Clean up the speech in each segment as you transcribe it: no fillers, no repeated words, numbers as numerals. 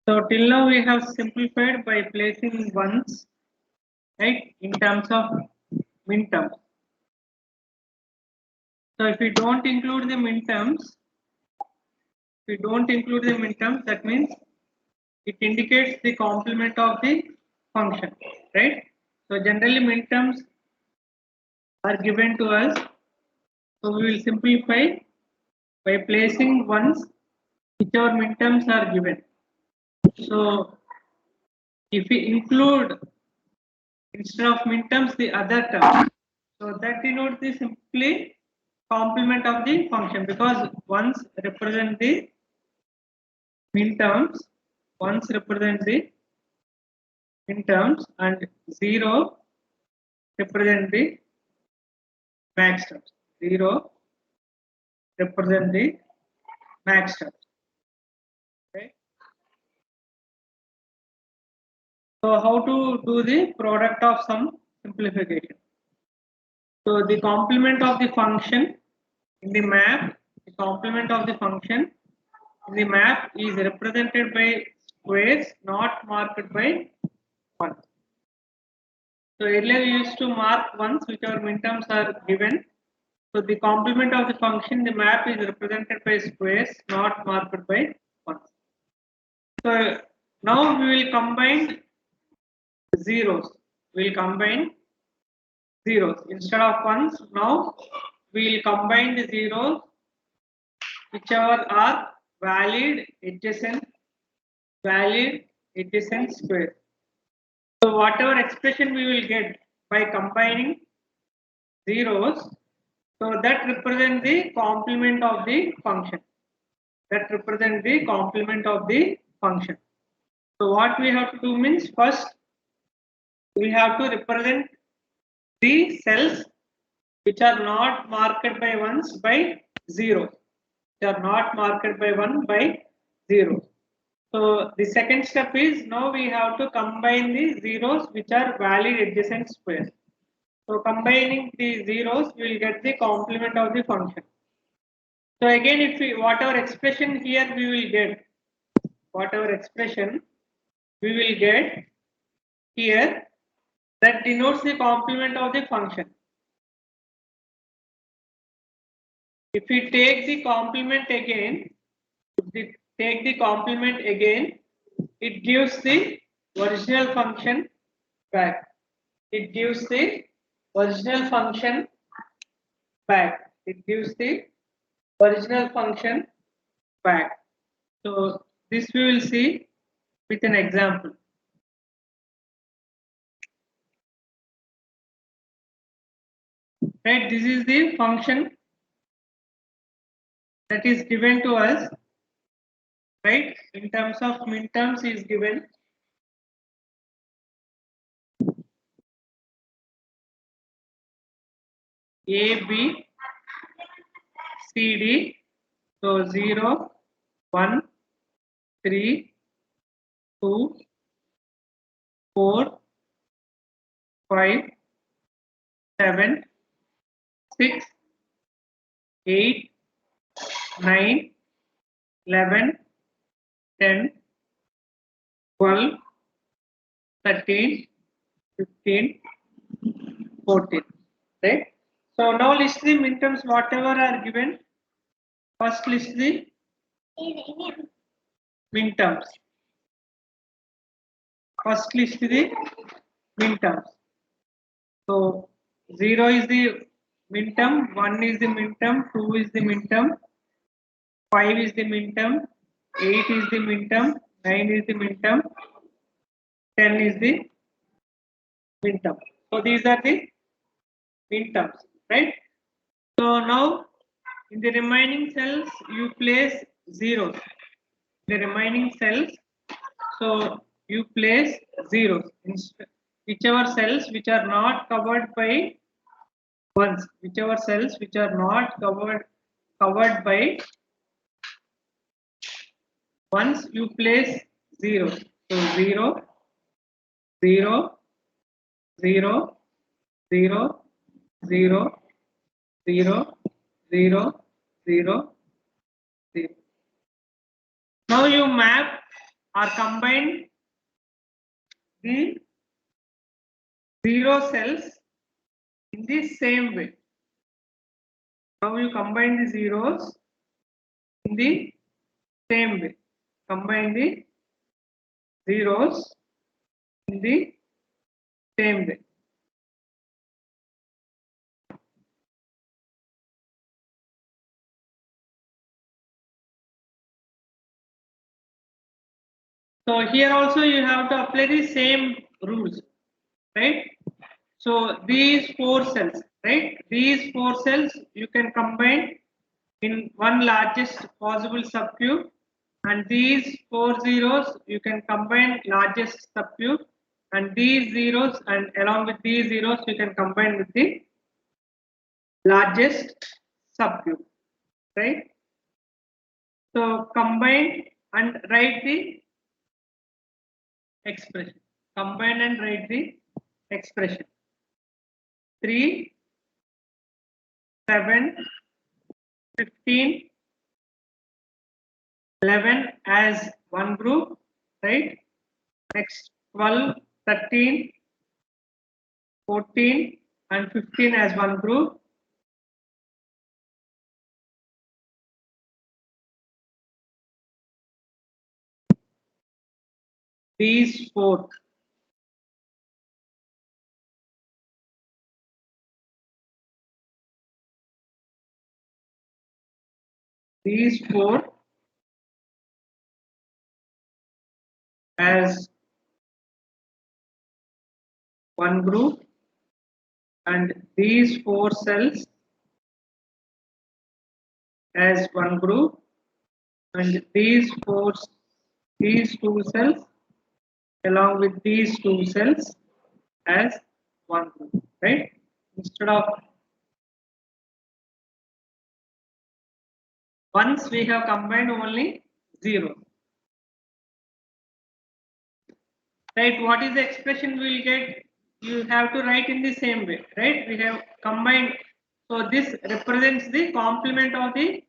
So till now we have simplified by placing ones, right, in terms of min terms. So if we don't include the min terms, that means it indicates the complement of the function, right? So generally min terms are given to us. So we will simplify by placing ones whichever min terms are given. So if we include instead of min terms the other term, so that denotes the simply complement of the function, because ones represent the min terms, and 0 represent the max terms. 0 represent the max terms. Okay. So how to do the product of sum simplification? So the complement of the function in the map, is represented by squares not marked by 1. So earlier we used to mark ones whichever min terms are given. So the complement of the function, the map is represented by squares not marked by ones. So now we will combine zeros. Instead of ones. Now we will combine the zeros whichever are valid adjacent squares. So whatever expression we will get by combining zeros, so that represents the complement of the function. So what we have to do means, first we have to represent the cells which are not marked by ones by 0. So the second step is, now we have to combine the zeros which are valid adjacent squares. So combining the zeros, we will get the complement of the function. So again, if we whatever expression here we will get here, that denotes the complement of the function. If we take the complement again, it gives the original function back. So this we will see with an example. Right, this is the function that is given to us, right, in terms of min terms is given. A, B, C, D. So 0, 1, 3, 2, 4, 5, 7, 6, 8, 9, 11, 10, 12, 13, 15, 14. Right? So now list the min terms whatever are given. First list the min terms. So 0 is the min term, 1 is the min term, 2 is the min term, 5 is the min term, 8 is the min term, 9 is the min term, 10 is the min term. So these are the min terms, right? So now in the remaining cells you place zeros. So you place zeros. Whichever cells which are not covered by ones, covered by ones, you place zeros. So 0, 0, 0, 0, 0, 0, 0, 0, 0. Now you map are combined the zero cells in the same way. Now you combine the zeros in the same way. Combine the zeros in the same way. So here also you have to apply the same rules, right? So these four cells, right? These four cells you can combine in one largest possible subcube, and these four zeros you can combine largest subcube, and these zeros and along with these zeros you can combine with the largest subcube, right? So combine and write the expression. Combine and write the expression. 3, 7, 15, 11 as one group, right? Next 12, 13, 14 and 15 as one group. These four. These four as one group, and these four cells as one group, and these two cells along with these two cells as one group, right? Instead of once we have combined only zero, right? What is the expression we will get? You have to write in the same way, right? We have combined, so this represents the complement of the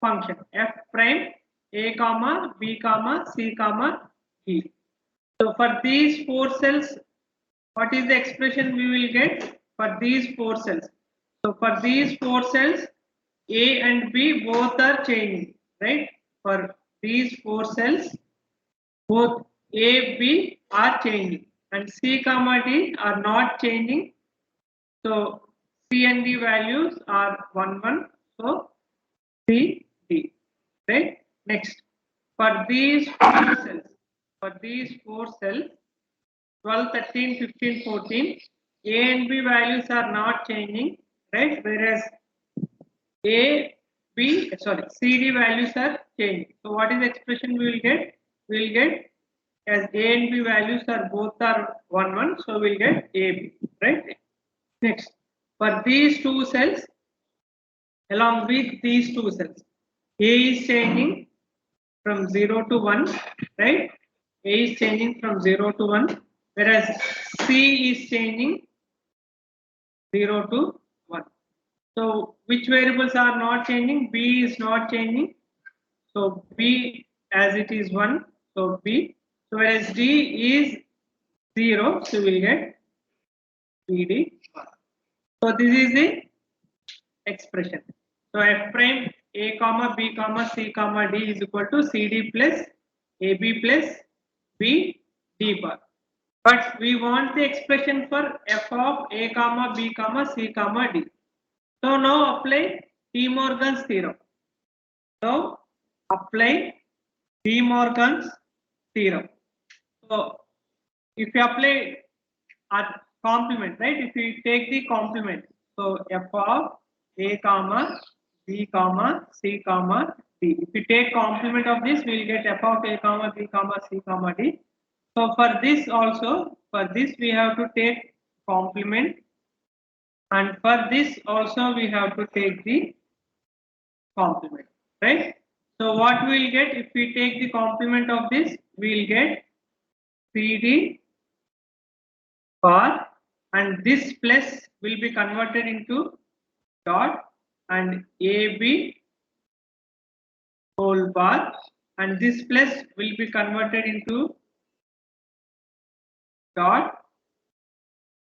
function f prime a comma b comma c comma d. So for these four cells, what is the expression we will get for these four cells? So for these four cells, A and B both are changing, right? For these four cells, both A, B are changing, and C comma D are not changing. So C and D values are 1, 1. So C, D, right? Next, for these four cells, 12, 13, 15, 14, A and B values are not changing, right? Whereas CD values are changing. So what is the expression we will get? We will get as A and B values are both are 1, 1. So we will get AB, right? Next, for these two cells, along with these two cells, A is changing from 0 to 1, right? A is changing from 0 to 1, whereas C is changing 0 to 1. So which variables are not changing? B is not changing. So B as it is 1. So B. So whereas D is 0. So we will get BD. So this is the expression. So F prime A comma B comma C comma D is equal to CD plus AB plus B D bar. But we want the expression for F of A comma B comma C comma D. So now apply De Morgan's theorem. So apply De Morgan's theorem. So if you apply our complement, right? If you take the complement, so f of a comma b comma c comma d. If you take complement of this, we will get f of a comma b comma c comma d. So for this also, for this we have to take complement, and for this also we have to take the complement, right? So what we will get if we take the complement of this, we will get CD bar, and this plus will be converted into dot, and AB whole bar and this plus will be converted into dot,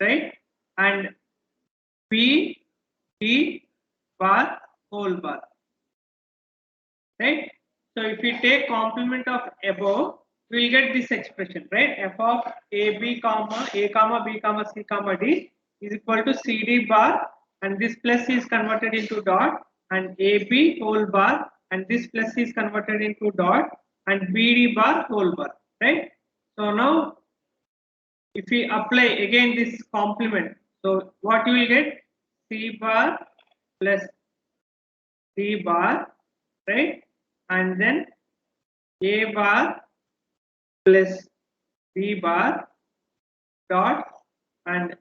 right? And B D bar whole bar, right? So if we take complement of above, we will get this expression, right? F of AB comma A comma B comma C comma D is equal to CD bar, and this plus is converted into dot, and AB whole bar, and this plus is converted into dot, and BD bar whole bar, right? So now if we apply again this complement, so what you will get? C bar plus D bar, right? And then A bar plus B bar dot and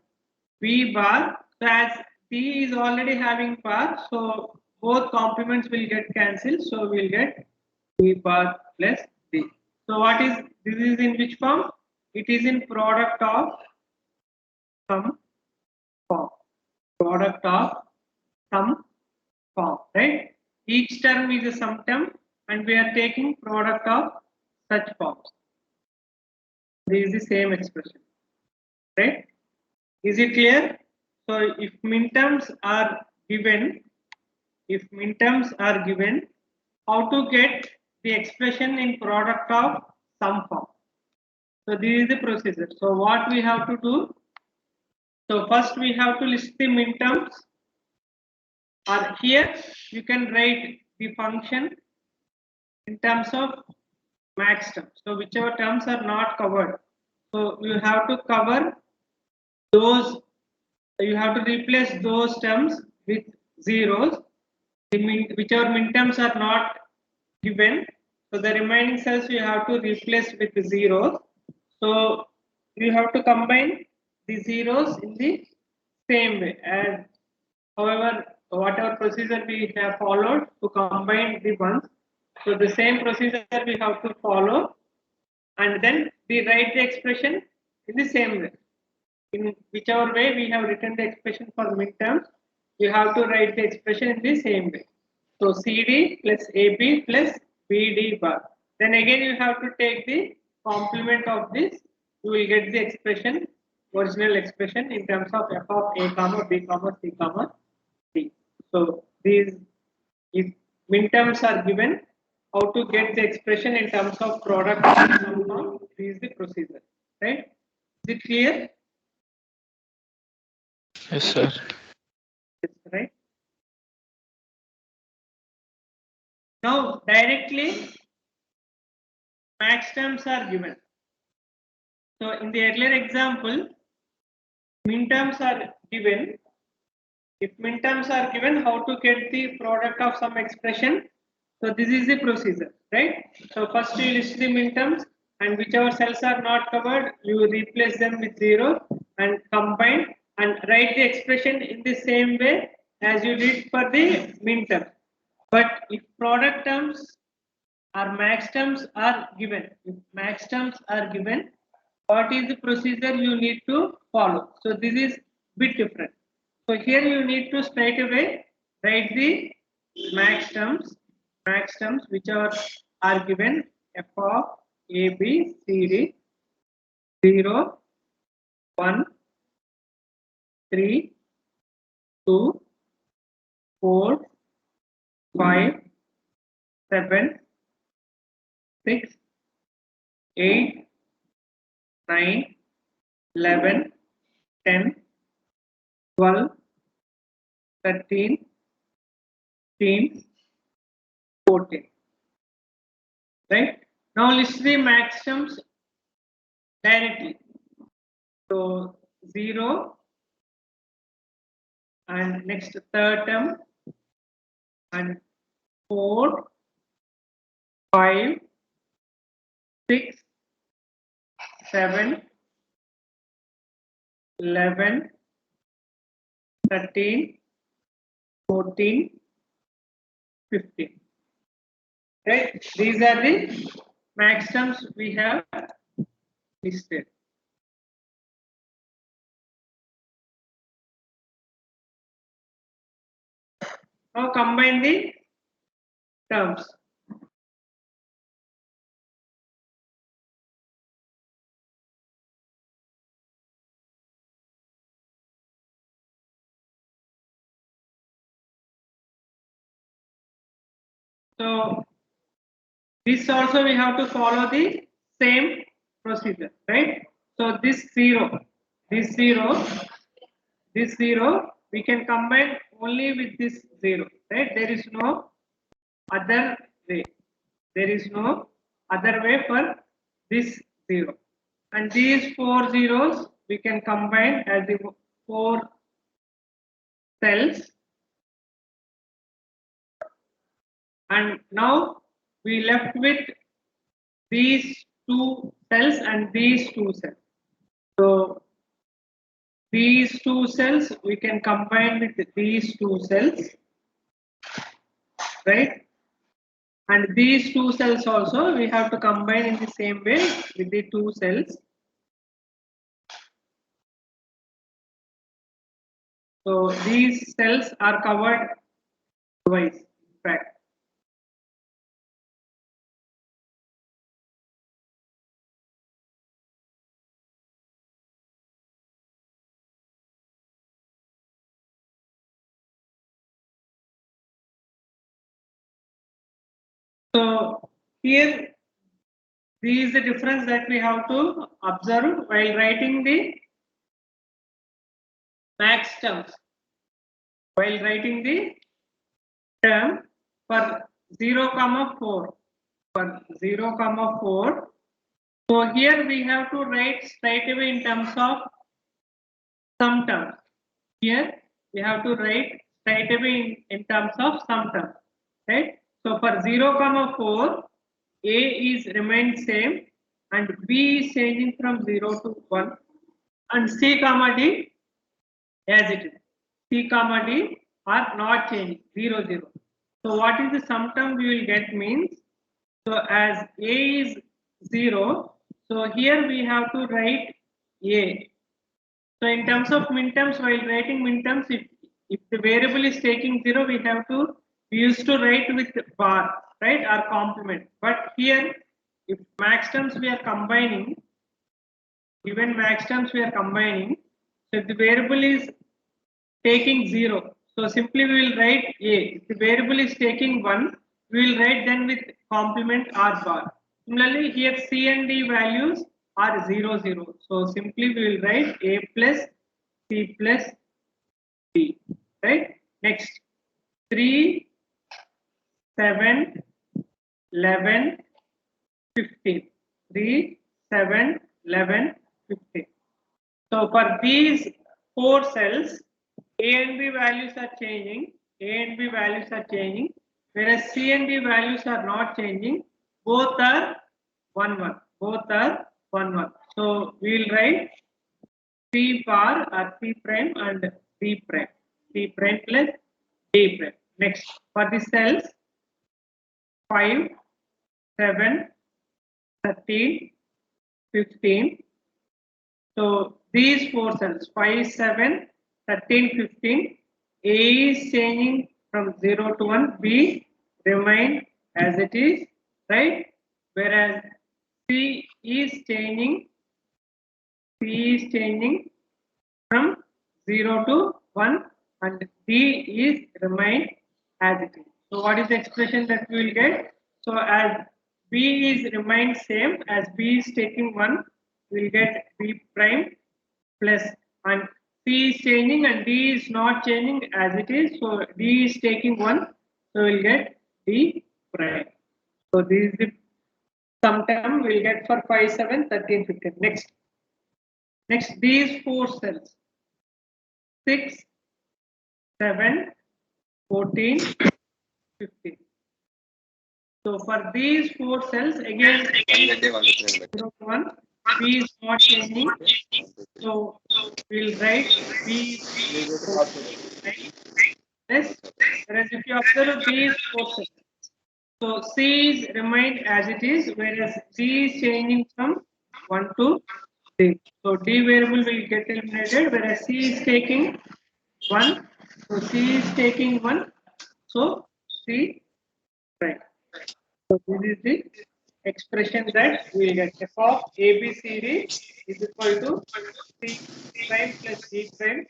B bar. So as D is already having bar, so both complements will get cancelled. So we'll get B bar plus D. So what is this is in which form? It is in product of some form. Product of some form, right? Each term is a sum term, and we are taking product of such forms. This is the same expression, right? Is it clear? So if minterms are given, how to get the expression in product of some form? So this is the procedure. So what we have to do? So first we have to list the minterms. Or here you can write the function in terms of max terms. So whichever terms are not covered, so you have to cover those. You have to replace those terms with zeros. Whichever minterms are not given, so the remaining cells you have to replace with the zeros. So you have to combine the zeros in the same way. And however, whatever procedure we have followed to combine the ones, so the same procedure we have to follow, and then we write the expression in the same way. In whichever way we have written the expression for midterms, you have to write the expression in the same way. So CD plus AB plus BD bar. Then again you have to take the complement of this. You will get the expression, original expression in terms of f of A comma B comma C comma D. So these, if midterms are given, how to get the expression in terms of product of some form, this is the procedure, right? Is it clear? Yes, sir. Right. Now directly max terms are given. So in the earlier example, min terms are given. If min terms are given, how to get the product of some expression? So this is the procedure, right? So first you list the min terms, and whichever cells are not covered, you replace them with zero and combine and write the expression in the same way as you did for the min term. But if product terms or max terms are given, if max terms are given, what is the procedure you need to follow? So this is bit different. So here you need to straight away write the max terms which are given f of a b c d 0 1 3 2 4 5 7 6 8 9 11 10 12 13 15 14, right? Now list the max terms directly. So 0 and next third term and 4 5 6 7 11 13 14 15, right? These are the max terms we have listed. Now combine the terms. So this also we have to follow the same procedure, right? So this 0, this 0, this 0, we can combine only with this 0, right? There is no other way. There is no other way for this 0. And these 4 zeros we can combine as the 4 cells. And now we left with these 2 cells and these 2 cells. So these 2 cells we can combine with these 2 cells, right? And these 2 cells also we have to combine in the same way with the 2 cells. So these cells are covered twice, in fact. So here, this is the difference that we have to observe while writing the max terms. While writing the term for 0, 4, for 0, 4. So here we have to write straight away in terms of sum terms. Here we have to write straight away in terms of sum terms, right? So for 0, 4, A is remained same and B is changing from 0 to 1 and C, D as it is. C, D are not changing, 0, 0. So what is the sum term we will get means, so as A is 0, so here we have to write A. So in terms of minterms, while writing minterms, if the variable is taking 0, we used to write with bar, right, or complement. But here, if max terms we are combining, given max terms we are combining, so if the variable is taking 0, so simply we will write A. If the variable is taking 1, we will write then with complement or bar. Similarly, here C and D values are 0, 0. So simply we will write A plus C plus D. Right? Next, 3, 7, 11, 15. 3, 7, 11, 15. So for these 4 cells, A and B values are changing. A and B values are changing, whereas C and D values are not changing. Both are 1, 1. Both are 1, 1. So we will write P bar or P prime and D prime. P prime plus D prime. Next, for the cells 5, 7, 13, 15. So these 4 cells 5, 7, 13, 15. A is changing from 0 to 1. B remain as it is, right? Whereas C is changing. C is changing from 0 to 1 and D is remain as it is. So what is the expression that we will get? So as B is remain same, as B is taking 1, we will get B prime plus, and C is changing and D is not changing as it is. So D is taking 1, so we will get D prime. So this is the sum term we will get for 5, 7, 13, 15. Next these 4 cells 6, 7, 14, 15. So for these 4 cells, again 0, 1, B is not changing. So we'll write B yes. Whereas if you observe these 4 cells, so C is remained as it is, whereas D is changing from 1 to D. So D variable will get eliminated, whereas C is taking 1. So C is taking 1. So C right. So this is the expression that we will get. F of ABCD is equal to C prime plus D prime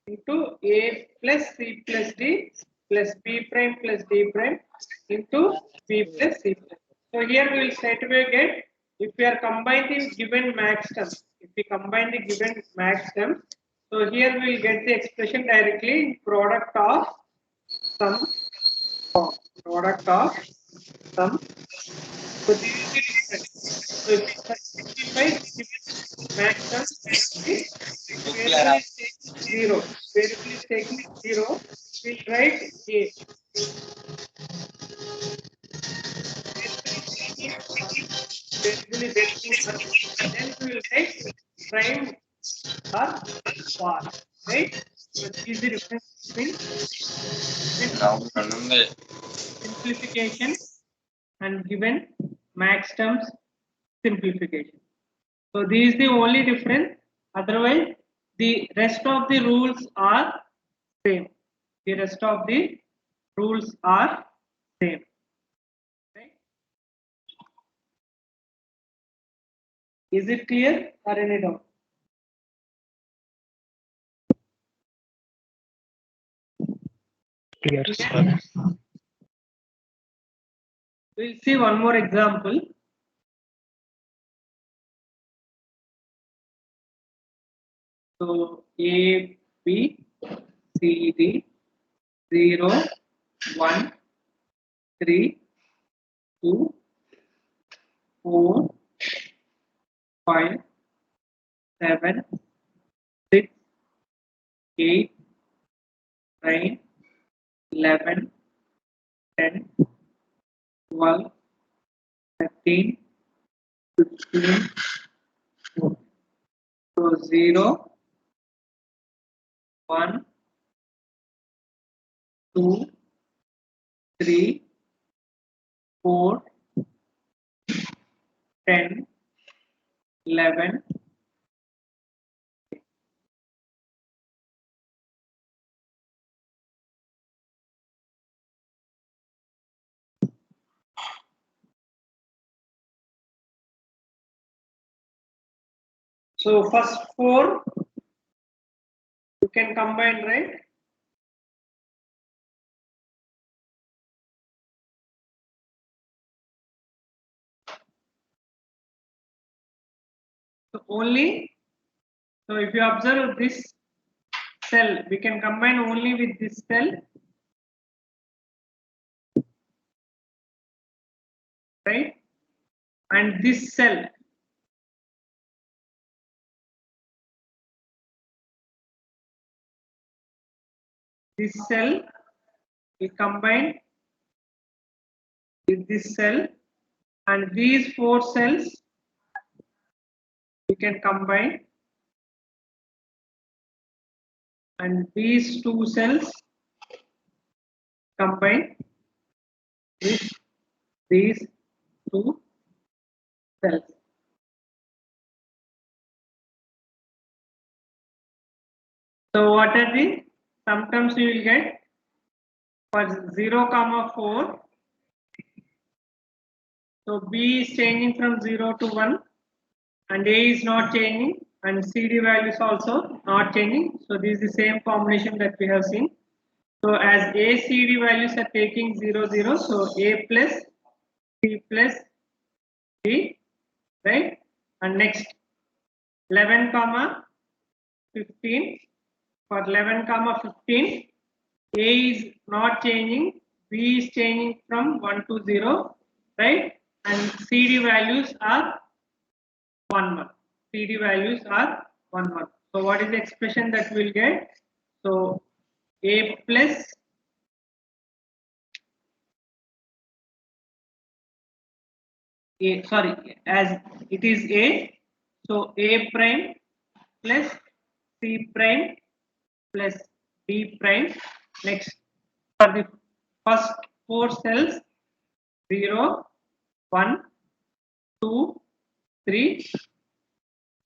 into A plus C plus D plus B prime plus D prime into B plus C plus. So here we will straight away get, if we are combining given max term, if we combine the given max term, so here we will get the expression directly in product of sum of product of sum. So this is the difference. So if we simplify given max term, variable is taking 0. Variable is taking 0. We'll write A. Variable is taking 1. Then we will write prime or var. Right? So this is the difference between simplification and given max terms simplification. So this is the only difference. Otherwise, the rest of the rules are same. The rest of the rules are same. Right? Is it clear or any doubt? Clear, sir. We'll see one more example. So A, B, C, D, 0, 1, 3, 2, 4, 5, 7, 6, 8, 9, 11, 10, 12, 13, 15, 14. So 0, 1, 2, 3, 4, 10, 11. So first 4 you can combine, right? So only, so if you observe this cell, we can combine only with this cell, right? And this cell, we combine with this cell, and these 4 cells we can combine, and these 2 cells combine with these 2 cells. So what are the sum terms you will get for 0, 4? So B is changing from 0 to 1, and A is not changing, and CD value is also not changing. So this is the same combination that we have seen. So as A, CD values are taking 0, 0, so A plus C plus D, right? And next 11, 15. For 11, 15, A is not changing, B is changing from 1 to 0, right? And CD values are 1, 1. CD values are 1, 1. So what is the expression that we'll get? So A plus A, sorry, as it is A, so A prime plus C prime plus D prime. Next, for the first 4 cells, 0, 1, 2, 3.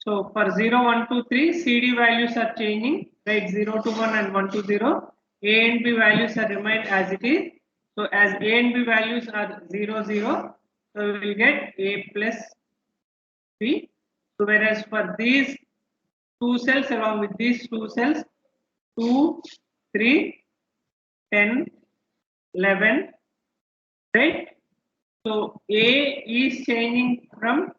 So for 0, 1, 2, 3, CD values are changing, right? 0 to 1 and 1 to 0. A and B values are remain as it is. So as A and B values are 0, 0, so we will get A plus B. So whereas for these 2 cells along with these 2 cells, 2, 3, 10, 11, right? So A is changing from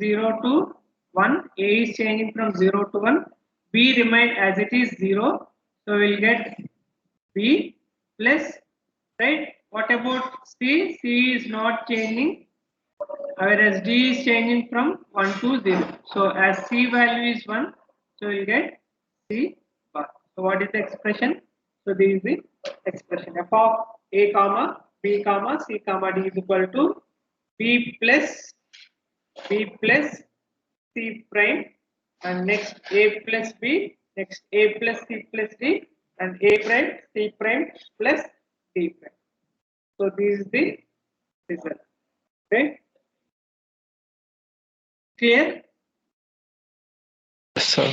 0 to 1, A is changing from 0 to 1, B remain as it is 0, so we'll get B plus, right? What about C? C is not changing, whereas D is changing from 1 to 0. So as C value is 1, so we'll get C bar. So what is the expression? So this is the expression f of A comma B comma C comma D is equal to B plus C prime, and next A plus B, next A plus C plus D, and A prime C prime plus D prime. So this is the result. Okay, clear? So